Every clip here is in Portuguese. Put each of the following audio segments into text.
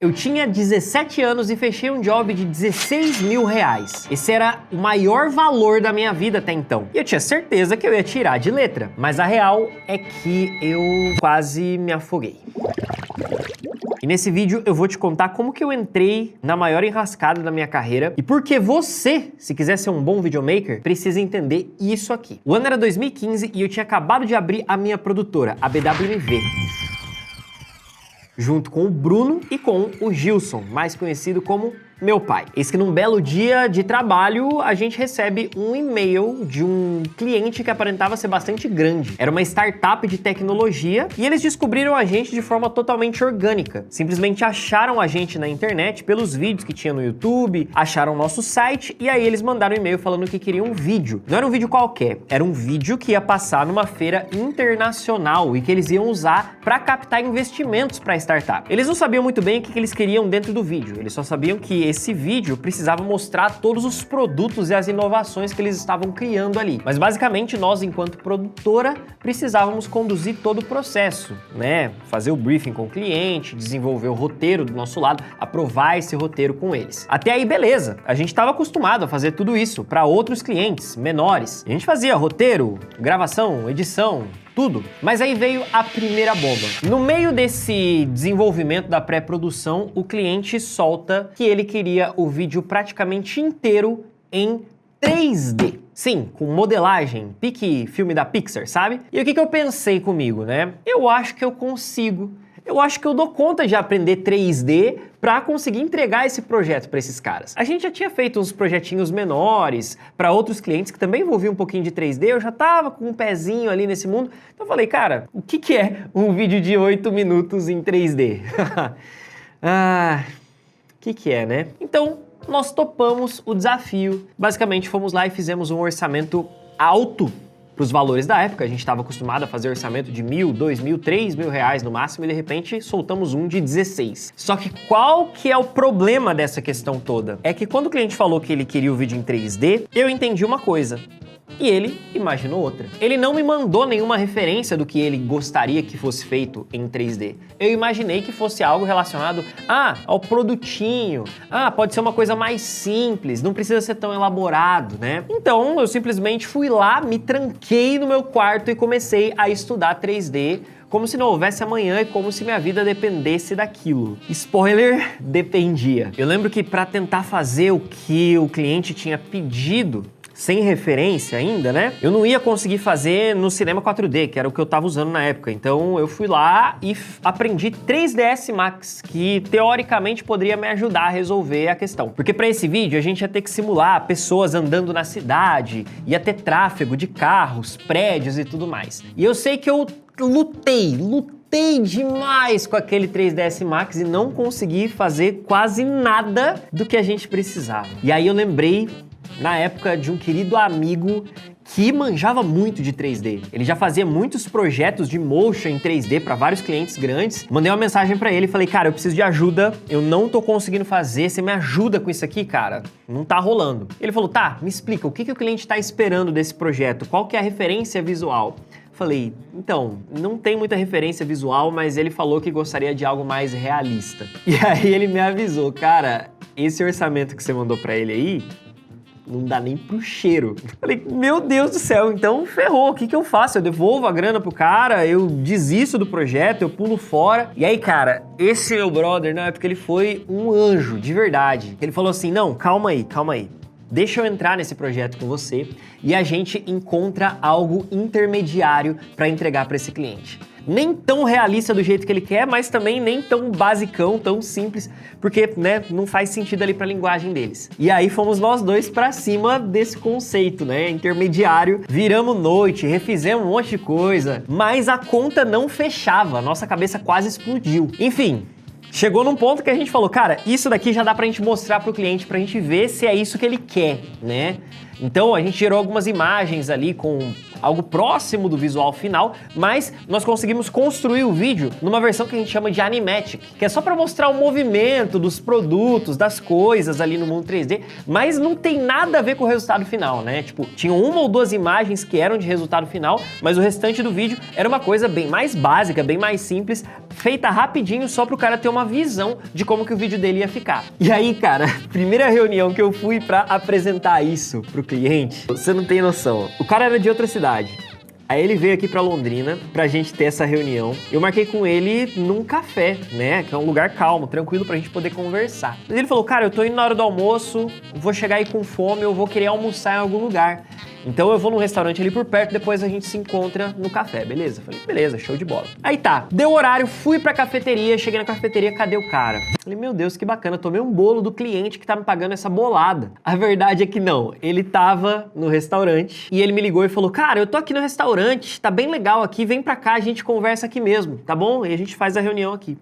Eu tinha 17 anos e fechei um job de 16 mil reais. Esse era o maior valor da minha vida até então. E eu tinha certeza que eu ia tirar de letra. Mas a real é que eu quase me afoguei. E nesse vídeo eu vou te contar como que eu entrei na maior enrascada da minha carreira e por que você, se quiser ser um bom videomaker, precisa entender isso aqui. O ano era 2015 e eu tinha acabado de abrir a minha produtora, a BWMV. Junto com o Bruno e com o Gilson, mais conhecido como meu pai. Eis que num belo dia de trabalho, a gente recebe um e-mail de um cliente que aparentava ser bastante grande. Era uma startup de tecnologia e eles descobriram a gente de forma totalmente orgânica. Simplesmente acharam a gente na internet pelos vídeos que tinha no YouTube, acharam nosso site e aí eles mandaram um e-mail falando que queriam um vídeo. Não era um vídeo qualquer, era um vídeo que ia passar numa feira internacional e que eles iam usar para captar investimentos para a startup. Eles não sabiam muito bem o que eles queriam dentro do vídeo, eles só sabiam que esse vídeo precisava mostrar todos os produtos e as inovações que eles estavam criando ali. Mas basicamente nós, enquanto produtora, precisávamos conduzir todo o processo, né? Fazer o briefing com o cliente, desenvolver o roteiro do nosso lado, aprovar esse roteiro com eles. Até aí, beleza. A gente estava acostumado a fazer tudo isso para outros clientes menores. A gente fazia roteiro, gravação, edição, tudo. Mas aí veio a primeira bomba. No meio desse desenvolvimento da pré-produção, o cliente solta que ele queria o vídeo praticamente inteiro em 3D. Sim, com modelagem, pique filme da Pixar, sabe? E o que eu pensei comigo, né? Eu acho que eu consigo. Eu acho que eu dou conta de aprender 3D para conseguir entregar esse projeto para esses caras. A gente já tinha feito uns projetinhos menores para outros clientes que também envolviam um pouquinho de 3D, eu já tava com um pezinho ali nesse mundo, então eu falei, cara, o que é um vídeo de 8 minutos em 3D? O que é, né? Então, nós topamos o desafio. Basicamente, fomos lá e fizemos um orçamento alto para os valores da época. A gente estava acostumado a fazer orçamento de 1.000, 2.000, 3.000 reais no máximo e de repente soltamos um de 16. Só que qual que é o problema dessa questão toda? É que quando o cliente falou que ele queria o vídeo em 3D, eu entendi uma coisa. E ele imaginou outra. Ele não me mandou nenhuma referência do que ele gostaria que fosse feito em 3D. Eu imaginei que fosse algo relacionado ao produtinho. Pode ser uma coisa mais simples, não precisa ser tão elaborado, né? Então eu simplesmente fui lá, me tranquei no meu quarto e comecei a estudar 3D como se não houvesse amanhã e como se minha vida dependesse daquilo. Spoiler, dependia. Eu lembro que para tentar fazer o que o cliente tinha pedido, sem referência ainda, né? Eu não ia conseguir fazer no cinema 4D, que era o que eu tava usando na época. Então eu fui lá e aprendi 3ds Max, que teoricamente poderia me ajudar a resolver a questão. Porque para esse vídeo a gente ia ter que simular pessoas andando na cidade, ia ter tráfego de carros, prédios e tudo mais. E eu sei que eu lutei demais com aquele 3ds Max e não consegui fazer quase nada do que a gente precisava. E aí eu lembrei na época de um querido amigo que manjava muito de 3D. Ele já fazia muitos projetos de motion em 3D para vários clientes grandes. Mandei uma mensagem para ele e falei, cara, eu preciso de ajuda, eu não tô conseguindo fazer, você me ajuda com isso aqui, cara? Não tá rolando. Ele falou, tá, me explica, o que o cliente tá esperando desse projeto? Qual que é a referência visual? Falei, então, não tem muita referência visual, mas ele falou que gostaria de algo mais realista. E aí ele me avisou, cara, esse orçamento que você mandou para ele aí, não dá nem pro cheiro. Falei, meu Deus do céu, então ferrou, o que eu faço? Eu devolvo a grana pro cara, eu desisto do projeto, eu pulo fora. E aí, cara, esse meu brother, na época, ele foi um anjo, de verdade. Ele falou assim, não, calma aí. Deixa eu entrar nesse projeto com você e a gente encontra algo intermediário para entregar para esse cliente. Nem tão realista do jeito que ele quer, mas também nem tão basicão, tão simples, porque, né, não faz sentido ali para a linguagem deles. E aí fomos nós dois para cima desse conceito, né, intermediário. Viramos noite, refizemos um monte de coisa, mas a conta não fechava, nossa cabeça quase explodiu. Enfim, chegou num ponto que a gente falou, cara, isso daqui já dá pra gente mostrar pro cliente, pra gente ver se é isso que ele quer, né? Então a gente gerou algumas imagens ali com algo próximo do visual final, mas nós conseguimos construir o vídeo numa versão que a gente chama de animatic, que é só para mostrar o movimento dos produtos, das coisas ali no mundo 3D, mas não tem nada a ver com o resultado final, né? Tipo, tinham uma ou duas imagens que eram de resultado final, mas o restante do vídeo era uma coisa bem mais básica, bem mais simples, feita rapidinho só pro cara ter uma visão de como que o vídeo dele ia ficar. E aí, cara, primeira reunião que eu fui pra apresentar isso pro cliente, você não tem noção. O cara era de outra cidade. Aí ele veio aqui pra Londrina pra gente ter essa reunião. Eu marquei com ele num café, né? Que é um lugar calmo, tranquilo pra gente poder conversar. Mas ele falou, cara, eu tô indo na hora do almoço, vou chegar aí com fome, eu vou querer almoçar em algum lugar. Então eu vou num restaurante ali por perto, depois a gente se encontra no café, beleza? Falei, beleza, show de bola. Aí tá, deu horário, fui pra cafeteria, cheguei na cafeteria, cadê o cara? Falei, meu Deus, que bacana, tomei um bolo do cliente que tá me pagando essa bolada. A verdade é que não, ele tava no restaurante e ele me ligou e falou, cara, eu tô aqui no restaurante, tá bem legal aqui, vem pra cá, a gente conversa aqui mesmo, tá bom? E a gente faz a reunião aqui.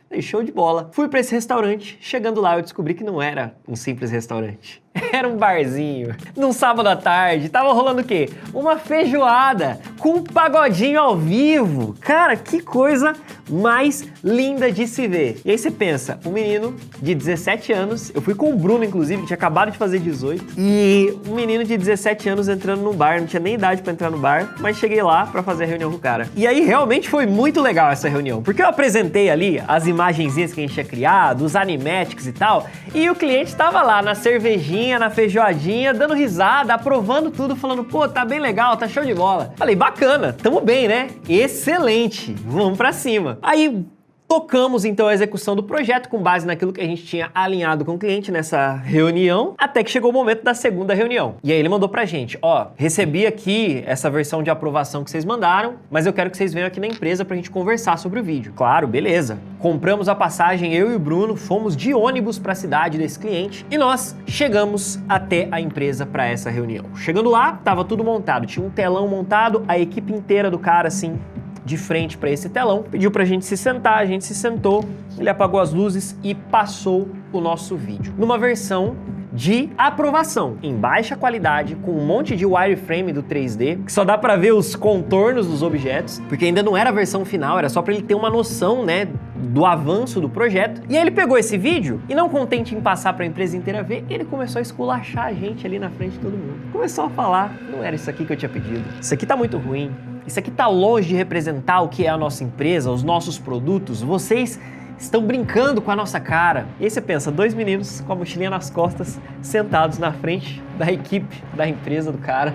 Falei, show de bola. Fui pra esse restaurante, chegando lá eu descobri que não era um simples restaurante. Era um barzinho, num sábado à tarde, tava rolando o quê? Uma feijoada com um pagodinho ao vivo. Cara, que coisa mais linda de se ver. E aí você pensa, um menino de 17 anos, eu fui com o Bruno, inclusive, que tinha acabado de fazer 18, e um menino de 17 anos entrando num bar, não tinha nem idade pra entrar no bar, mas cheguei lá pra fazer a reunião com o cara. E aí realmente foi muito legal essa reunião, porque eu apresentei ali as imagenzinhas que a gente tinha criado, os animatics e tal, e o cliente tava lá na cervejinha, na feijoadinha, dando risada, aprovando tudo, falando, pô, tá bem legal, tá show de bola. Falei, bacana, tamo bem, né? Excelente, vamos pra cima. Aí tocamos então a execução do projeto com base naquilo que a gente tinha alinhado com o cliente nessa reunião, até que chegou o momento da segunda reunião. E aí ele mandou pra gente, ó, recebi aqui essa versão de aprovação que vocês mandaram, mas eu quero que vocês venham aqui na empresa pra gente conversar sobre o vídeo. Claro, beleza. Compramos a passagem, eu e o Bruno, fomos de ônibus pra cidade desse cliente e nós chegamos até a empresa pra essa reunião. Chegando lá, tava tudo montado, tinha um telão montado, a equipe inteira do cara, assim, de frente para esse telão, pediu pra gente se sentar, a gente se sentou, ele apagou as luzes e passou o nosso vídeo numa versão de aprovação, em baixa qualidade, com um monte de wireframe do 3D, que só dá pra ver os contornos dos objetos, porque ainda não era a versão final, era só pra ele ter uma noção, né, do avanço do projeto. E aí ele pegou esse vídeo e, não contente em passar pra empresa inteira ver, ele começou a esculachar a gente ali na frente de todo mundo. Começou a falar, não era isso aqui que eu tinha pedido, isso aqui tá muito ruim, isso aqui tá longe de representar o que é a nossa empresa, os nossos produtos, vocês estão brincando com a nossa cara. E aí você pensa, dois meninos com a mochilinha nas costas, sentados na frente da equipe da empresa do cara,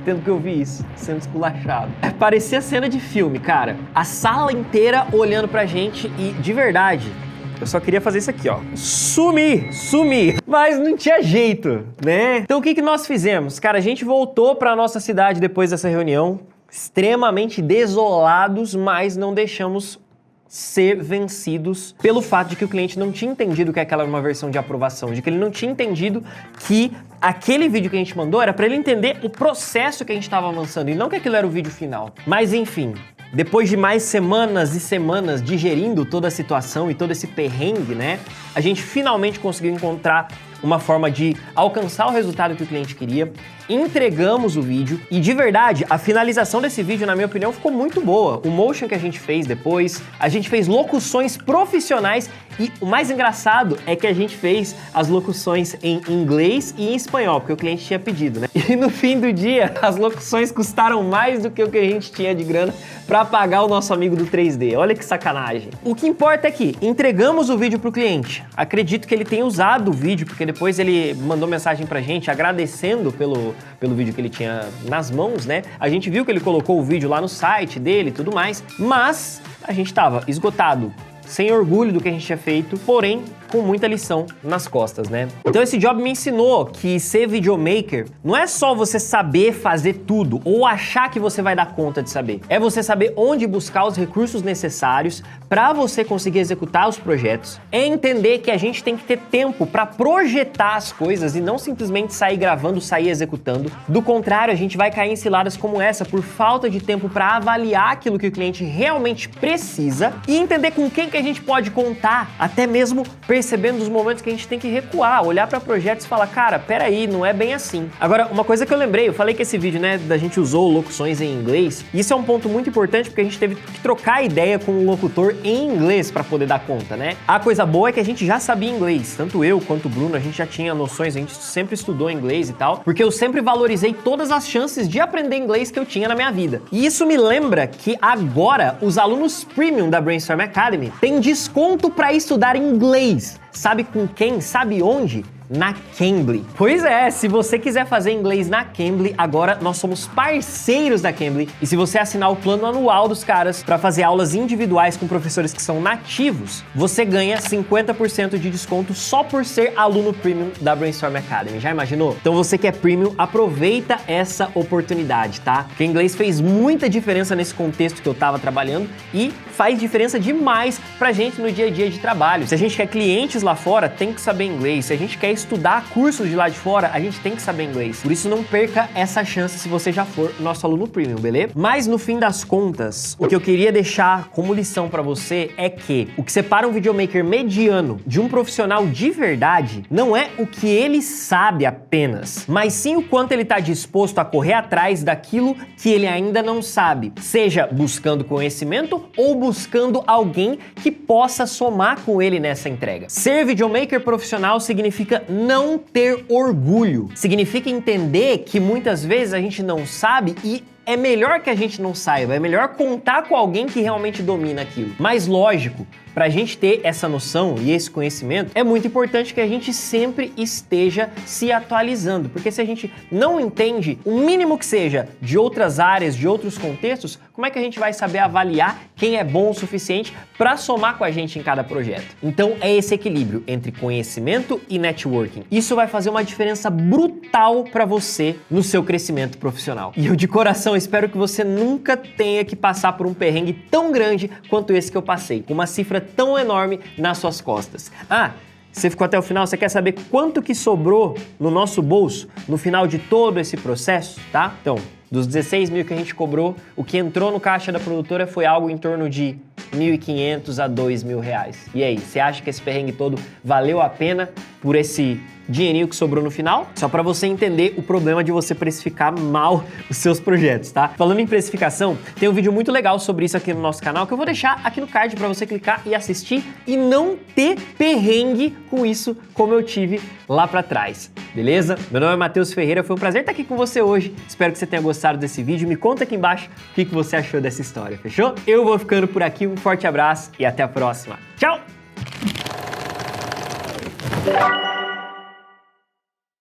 tendo que ouvir isso, sendo esculachado. Parecia cena de filme, cara. A sala inteira olhando pra gente e, de verdade, eu só queria fazer isso aqui, ó. Sumir. Mas não tinha jeito, né? Então o que nós fizemos? Cara, a gente voltou pra nossa cidade depois dessa reunião, extremamente desolados, mas não deixamos ser vencidos pelo fato de que o cliente não tinha entendido que aquela era uma versão de aprovação, de que ele não tinha entendido que aquele vídeo que a gente mandou era para ele entender o processo que a gente estava avançando e não que aquilo era o vídeo final. Mas enfim, depois de mais semanas e semanas digerindo toda a situação e todo esse perrengue, né, a gente finalmente conseguiu encontrar uma forma de alcançar o resultado que o cliente queria, entregamos o vídeo e, de verdade, a finalização desse vídeo, na minha opinião, ficou muito boa. O motion que a gente fez depois, a gente fez locuções profissionais e o mais engraçado é que a gente fez as locuções em inglês e em espanhol, porque o cliente tinha pedido, né? E no fim do dia, as locuções custaram mais do que o que a gente tinha de grana para pagar o nosso amigo do 3D. Olha que sacanagem. O que importa é que entregamos o vídeo pro cliente. Acredito que ele tenha usado o vídeo, porque depois ele mandou mensagem pra gente agradecendo pelo vídeo que ele tinha nas mãos, né? A gente viu que ele colocou o vídeo lá no site dele e tudo mais, mas a gente tava esgotado, sem orgulho do que a gente tinha feito, porém com muita lição nas costas, né? Então esse job me ensinou que ser videomaker não é só você saber fazer tudo ou achar que você vai dar conta de saber. É você saber onde buscar os recursos necessários para você conseguir executar os projetos. É entender que a gente tem que ter tempo para projetar as coisas e não simplesmente sair gravando, sair executando. Do contrário, a gente vai cair em ciladas como essa por falta de tempo para avaliar aquilo que o cliente realmente precisa e entender com quem que a gente pode contar, até mesmo percebendo os momentos que a gente tem que recuar, olhar para projetos e falar, cara, peraí, não é bem assim. Agora, uma coisa que eu lembrei, eu falei que esse vídeo, né, da gente usou locuções em inglês, e isso é um ponto muito importante porque a gente teve que trocar ideia com o locutor em inglês para poder dar conta, né? A coisa boa é que a gente já sabia inglês, tanto eu quanto o Bruno, a gente já tinha noções, a gente sempre estudou inglês e tal, porque eu sempre valorizei todas as chances de aprender inglês que eu tinha na minha vida. E isso me lembra que agora os alunos premium da Brainstorm Academy têm desconto para estudar inglês. Sabe com quem? Sabe onde? Na Cambly. Pois é, se você quiser fazer inglês na Cambly, agora nós somos parceiros da Cambly, e se você assinar o plano anual dos caras para fazer aulas individuais com professores que são nativos, você ganha 50% de desconto só por ser aluno premium da Brainstorm Academy. Já imaginou? Então você que é premium, aproveita essa oportunidade, tá? Porque inglês fez muita diferença nesse contexto que eu tava trabalhando e faz diferença demais pra gente no dia a dia de trabalho. Se a gente quer clientes lá fora, tem que saber inglês. Se a gente quer estudar cursos de lá de fora, a gente tem que saber inglês. Por isso não perca essa chance se você já for nosso aluno premium, beleza? Mas no fim das contas, o que eu queria deixar como lição pra você é que o que separa um videomaker mediano de um profissional de verdade não é o que ele sabe apenas, mas sim o quanto ele tá disposto a correr atrás daquilo que ele ainda não sabe, seja buscando conhecimento ou buscando alguém que possa somar com ele nessa entrega. Ser videomaker profissional significa não ter orgulho. Significa entender que muitas vezes a gente não sabe e é melhor que a gente não saiba, é melhor contar com alguém que realmente domina aquilo. Mas lógico, para a gente ter essa noção e esse conhecimento, é muito importante que a gente sempre esteja se atualizando, porque se a gente não entende o mínimo que seja de outras áreas, de outros contextos, como é que a gente vai saber avaliar quem é bom o suficiente para somar com a gente em cada projeto? Então é esse equilíbrio entre conhecimento e networking. Isso vai fazer uma diferença brutal para você no seu crescimento profissional. E eu de coração espero que você nunca tenha que passar por um perrengue tão grande quanto esse que eu passei, com uma cifra tão enorme nas suas costas. Ah, você ficou até o final, você quer saber quanto que sobrou no nosso bolso no final de todo esse processo, tá? Então, dos 16 mil que a gente cobrou, o que entrou no caixa da produtora foi algo em torno de R$1.500 a R$2.000. E aí, você acha que esse perrengue todo valeu a pena por esse dinheirinho que sobrou no final? Só para você entender o problema de você precificar mal os seus projetos, tá? Falando em precificação, tem um vídeo muito legal sobre isso aqui no nosso canal que eu vou deixar aqui no card para você clicar e assistir e não ter perrengue com isso como eu tive lá para trás, beleza? Meu nome é Matheus Ferreira, foi um prazer estar aqui com você hoje. Espero que você tenha gostado desse vídeo. Me conta aqui embaixo o que você achou dessa história, fechou? Eu vou ficando por aqui, um forte abraço e até a próxima. Tchau!